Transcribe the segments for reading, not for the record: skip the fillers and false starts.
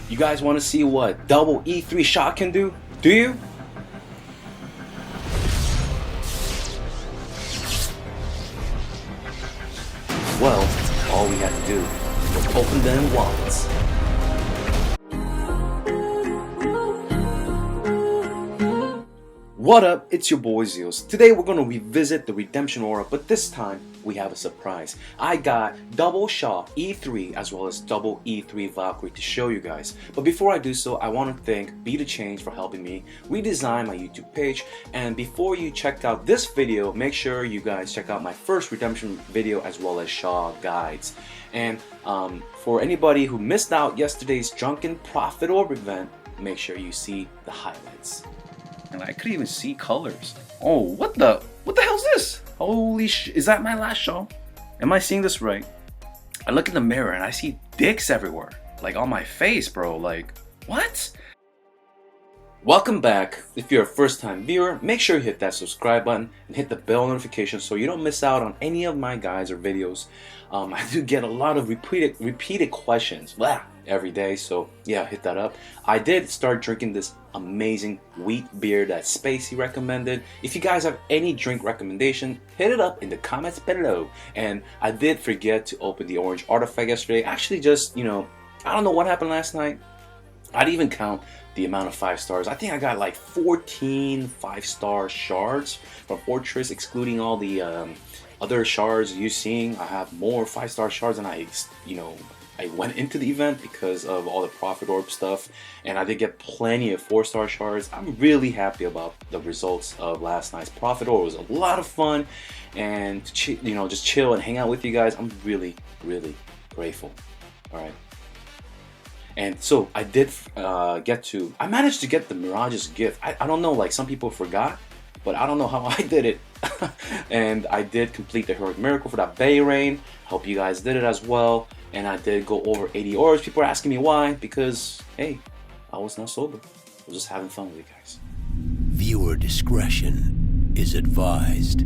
You guys want to see what double E3 shot can do? Do you? Well, all we had to do was open them wallets. What up, it's your boy Zeals. Today we're going to revisit the Redemption Aura, but this time we have a surprise. I got double Shaw E3 as well as double E3 Valkyrie to show you guys. But before I do so, I want to thank BeTheChange for helping me redesign my YouTube page. And before you check out this video, make sure you guys check out my first Redemption video as well as Shaw guides. And for anybody who missed out yesterday's Drunken Profit Orb event, make sure you see the highlights. And I could even see colors. Oh, what the hell's this? Holy sh! Is that my last show? Am I seeing this right? I look in the mirror and I see dicks everywhere. Like on my face, bro. Like, what? Welcome back. If you're a first-time viewer, make sure you hit that subscribe button and hit the bell notification so you don't miss out on any of my guides or videos. I do get a lot of repeated questions every day, so yeah, hit that up. I did start drinking this amazing wheat beer that Spacey recommended. If you guys have any drink recommendation, hit it up in the comments below. And I did forget to open the orange artifact yesterday. Actually, just, I don't know what happened last night. I didn't even count the amount of 5 stars. I think I got like 14 5-star shards from Fortress, excluding all the other shards you're seeing. I have more 5-star shards than I went into the event because of all the Profit Orb stuff, and I did get plenty of 4-star shards. I'm really happy about the results of last night's Profit Orb. It was a lot of fun, and just chill and hang out with you guys. I'm really, really grateful. All right. And so I did I managed to get the Mirage's gift. I don't know, like some people forgot, but I don't know how I did it. And I did complete the Heroic Miracle for that Bay Rain. Hope you guys did it as well. And I did go over 80 auras. People are asking me why, because hey, I was not sober. I was just having fun with you guys. Viewer discretion is advised.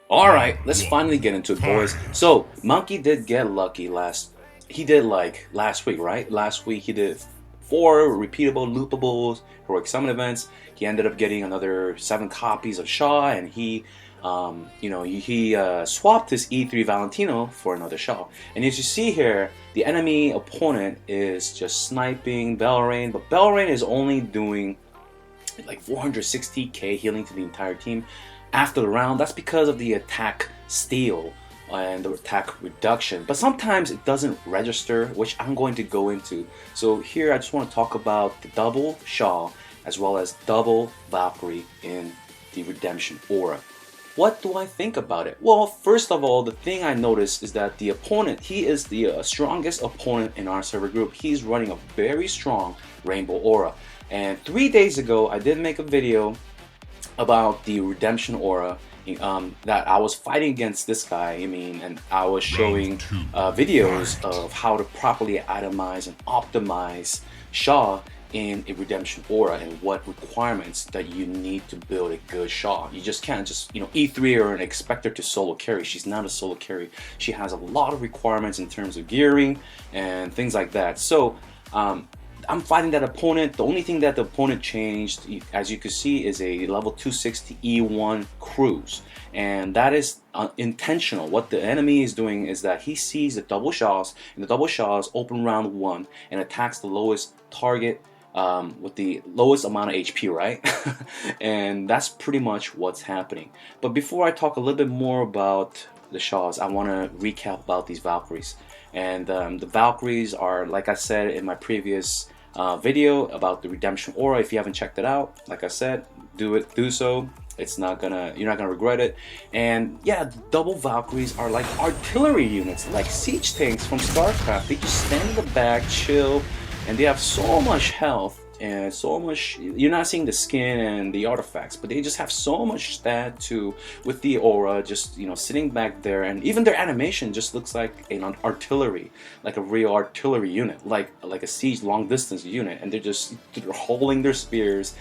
Alright, let's finally get into it, boys. So Monkey did get lucky last week, right? Last week he did 4 repeatable loopables heroic summon events. He ended up getting another 7 copies of Shaw, and he swapped his E3 Valentino for another Shaw. And as you see here, the enemy opponent is just sniping Belrain, but Belrain is only doing like 460k healing to the entire team after the round. That's because of the attack steal and the attack reduction, but sometimes it doesn't register, which I'm going to go into. So here I just want to talk about the double Shaw as well as double Valkyrie in the Redemption Aura. What do I think about it? Well, first of all, the thing I noticed is that the opponent, he is the strongest opponent in our server group. He's running a very strong Rainbow Aura. And 3 days ago, I did make a video about the Redemption Aura, that I was fighting against this guy, and I was showing videos of how to properly itemize and optimize Shaw in a Redemption Aura and what requirements that you need to build a good Shaw. You just can't E3 her and expect her to solo carry. She's not a solo carry. She has a lot of requirements in terms of gearing and things like that. So I'm fighting that opponent. The only thing that the opponent changed, as you can see, is a level 260 E1 cruise, and that is intentional. What the enemy is doing is that he sees the double Shaws, and the double Shaws open round 1 and attacks the lowest target with the lowest amount of HP, right? And that's pretty much what's happening. But before I talk a little bit more about the Shaws, I want to recap about these Valkyries. And the Valkyries are, like I said in my previous video about the Redemption Aura. If you haven't checked it out, like I said, do so. You're not gonna regret it. And yeah, the double Valkyries are like artillery units, like siege tanks from StarCraft. They just stand in the back, chill, and they have so much health and so much. You're not seeing the skin and the artifacts, but they just have so much stat too with the aura, just sitting back there. And even their animation just looks like an artillery, like a real artillery unit, like a siege long distance unit, and they're holding their spears.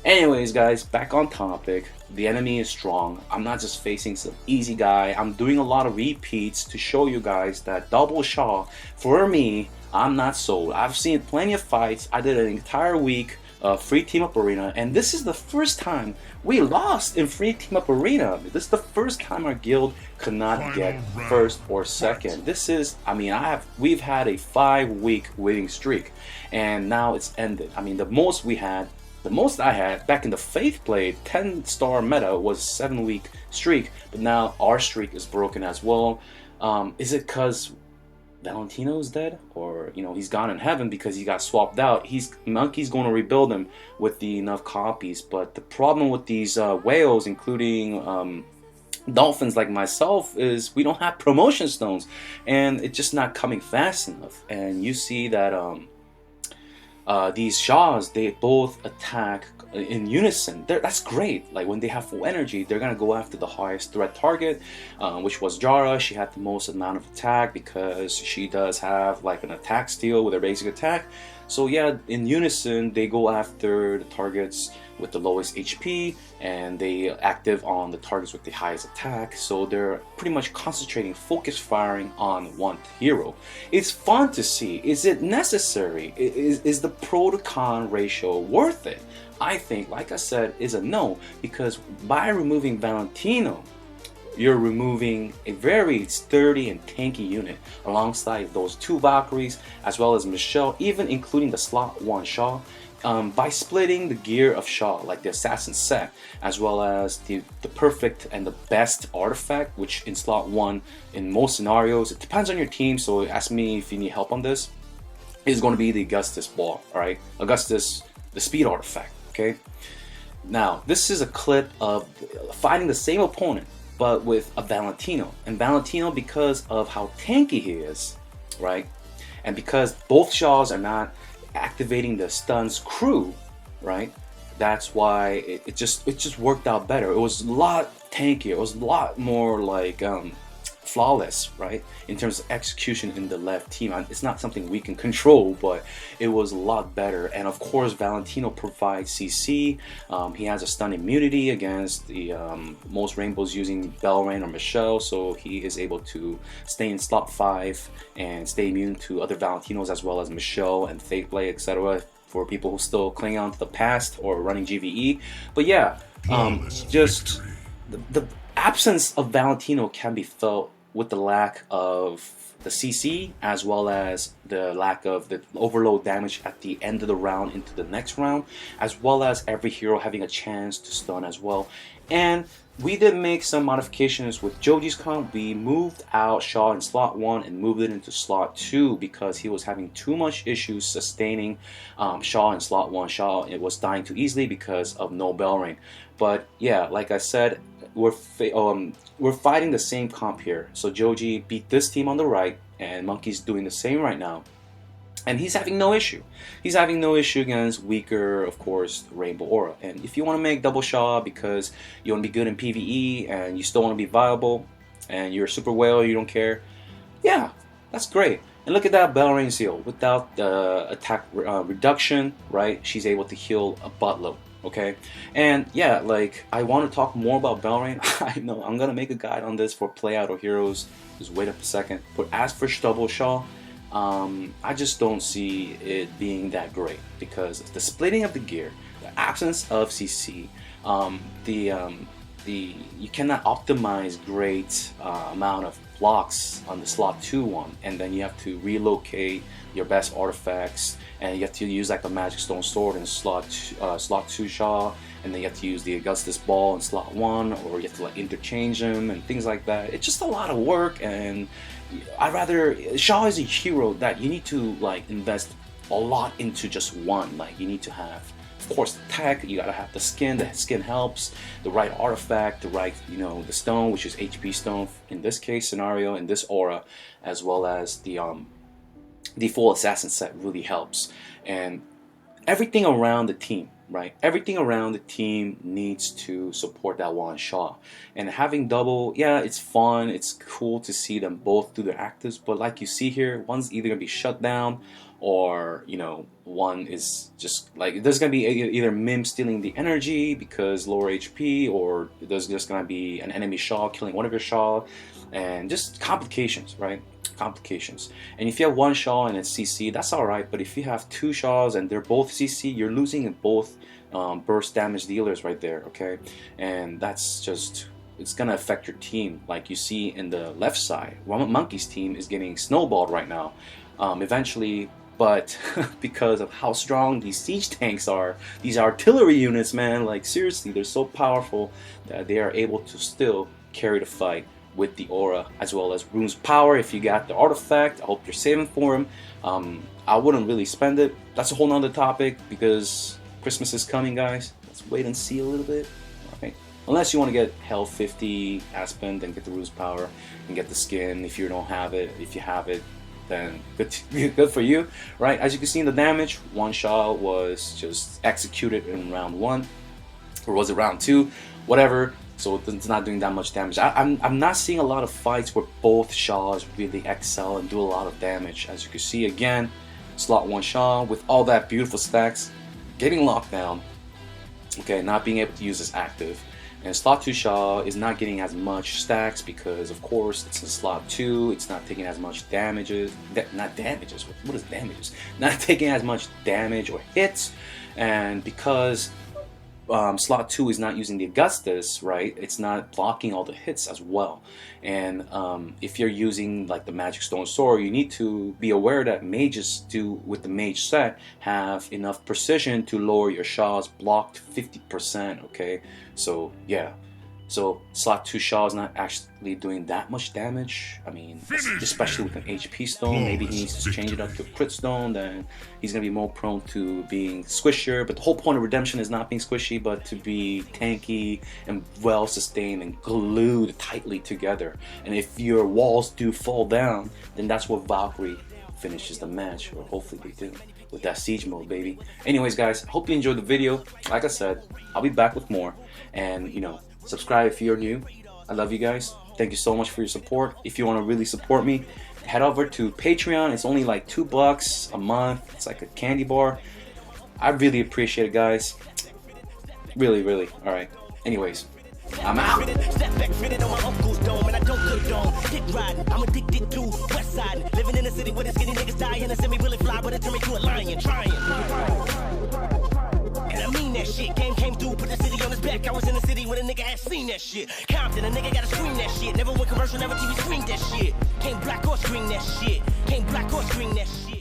Anyways, guys, back on topic. The enemy is strong. I'm not just facing some easy guy. I'm doing a lot of repeats to show you guys that double Shaw, for me, I'm not sold. I've seen plenty of fights. I did an entire week of free team up arena, and this is the first time we lost in free team up arena. This is the first time our guild could not get first or second. This is, I mean, we've had a 5-week winning streak, and now it's ended. I mean, the most I had back in the Faith Blade 10-star meta was a 7-week streak, but now our streak is broken as well. Is it because Valentino's dead, or he's gone in heaven because he got swapped out? Monkey's going to rebuild him with enough copies, but the problem with these whales, including dolphins like myself, is we don't have promotion stones, and it's just not coming fast enough. And you see that these Shaws, they both attack in unison. That's great. Like when they have full energy, they're gonna go after the highest threat target, which was Jara. She had the most amount of attack because she does have like an attack steal with her basic attack. So yeah, in unison, they go after the targets with the lowest HP, and they active on the targets with the highest attack. So they're pretty much concentrating focus firing on one hero. It's fun to see. Is it necessary? Is the pro to con ratio worth it? I think, like I said, is a no, because by removing Valentino, you're removing a very sturdy and tanky unit alongside those 2 Valkyries, as well as Michelle, even including the slot 1 Shaw. By splitting the gear of Shaw, like the assassin set, as well as the perfect and the best artifact, which in slot 1 in most scenarios, it depends on your team, so ask me if you need help on this, is going to be the Augustus ball. Alright, Augustus, the speed artifact. Okay, now this is a clip of fighting the same opponent but with a Valentino, and Valentino, because of how tanky he is, right, and because both Shaws are not activating the stuns crew, right, that's why it just worked out better. It was a lot tankier. It was a lot more like flawless, right, in terms of execution in the left team. And it's not something we can control, but it was a lot better. And of course, Valentino provides CC. He has a stun immunity against the most rainbows using Belrain or Michelle, so he is able to stay in slot 5 and stay immune to other Valentinos as well as Michelle and Fateblade, etc. for people who still cling on to the past or running GVE. But yeah, just the absence of Valentino can be felt with the lack of the CC, as well as the lack of the overload damage at the end of the round into the next round, as well as every hero having a chance to stun as well. And we did make some modifications with Joji's comp. We moved out Shaw in slot 1 and moved it into slot 2 because he was having too much issues sustaining Shaw in slot 1. Shaw, it was dying too easily because of no Belrain. But yeah, like I said, we're fighting the same comp here. So Joji beat this team on the right, and Monkey's doing the same right now. And he's having no issue. He's having no issue against weaker, of course, Rainbow Aura. And if you want to make double Shaw because you want to be good in PvE and you still want to be viable and you're a super whale, you don't care, yeah, that's great. And look at that Belrain Seal. Without the attack reduction, right, she's able to heal a buttload. Okay, and yeah, like, I want to talk more about Belrain. I know I'm gonna make a guide on this for Play Out or Heroes. Just wait up a second. But as for double Shaw, I just don't see it being that great because the splitting of the gear, the absence of CC, you cannot optimize great amount of blocks on the slot 2 one, and then you have to relocate your best artifacts, and you have to use like a Magic Stone Sword in slot 2 Shaw, and then you have to use the Augustus Ball in slot 1, or you have to like interchange them and things like that. It's just a lot of work, and Shaw is a hero that you need to like invest a lot into just one. Like, you need to have, of course, the tech, you gotta have the skin helps, the right artifact, the right, the stone, which is HP stone in this case scenario, in this aura, as well as the full assassin set really helps. And everything around the team, right? Everything around the team needs to support that one Shaw. And having double, yeah, it's fun, it's cool to see them both do their actives, but like you see here, one's either gonna be shut down, or one is just like, there's gonna be either Mim stealing the energy because lower HP, or there's just gonna be an enemy Shaw killing one of your Shaw. and just complications, right? Complications. And if you have one Shaw and it's CC, that's alright, but if you have two Shaws and they're both CC, you're losing in both burst damage dealers right there, okay? And that's just, it's gonna affect your team. Like you see in the left side, Monkey's team is getting snowballed right now. Eventually, but because of how strong these siege tanks are, these artillery units, man, like seriously, they're so powerful that they are able to still carry the fight with the aura as well as Rune's power. If you got the artifact, I hope you're saving for him. I wouldn't really spend it. That's a whole nother topic because Christmas is coming, guys. Let's wait and see a little bit. All right. Unless you want to get Hell 50 Aspen, then get the Rune's power and get the skin. If you don't have it, if you have it, then good for you, right? As you can see in the damage, one shot was just executed in round 1, or was it round 2? Whatever. So it's not doing that much damage. I'm not seeing a lot of fights where both Shaws really excel and do a lot of damage. As you can see again, slot 1 Shaw with all that beautiful stacks, getting locked down, okay, not being able to use his active. And slot 2 Shaw is not getting as much stacks because, of course, it's in slot 2. It's not taking as much damages. Not damages. What is damages? Not taking as much damage or hits. And because slot 2 is not using the Augustus, right? It's not blocking all the hits as well. And if you're using like the Magic Stone Sword, you need to be aware that mages do, with the mage set, have enough precision to lower your Shaw's blocked 50%, okay? So yeah, so slot 2 Shaw is not actually doing that much damage. I mean, especially with an HP stone, maybe he needs to change it up to a crit stone, then he's going to be more prone to being squishier. But the whole point of redemption is not being squishy, but to be tanky and well sustained and glued tightly together. And if your walls do fall down, then that's what Valkyrie finishes the match, or hopefully they do, with that siege mode, baby. Anyways, guys, hope you enjoyed the video. Like I said, I'll be back with more, and you know, subscribe if you're new. I love you guys. Thank you so much for your support. If you want to really support me, head over to Patreon. It's only like $2 a month. It's like a candy bar. I really appreciate it, guys. Really, really. All right. Anyways, I'm out. I'm addicted to West Side, living in a city where the skinny niggas die and a semi really fly, but it turned me to a lion, trying. And I mean that shit. Game came through, put the city on his back. I was in the city where the nigga had seen that shit. Compton, a nigga gotta scream that shit. Never went commercial, never TV screened that shit. Can't black or screen that shit. Can't black or screen that shit.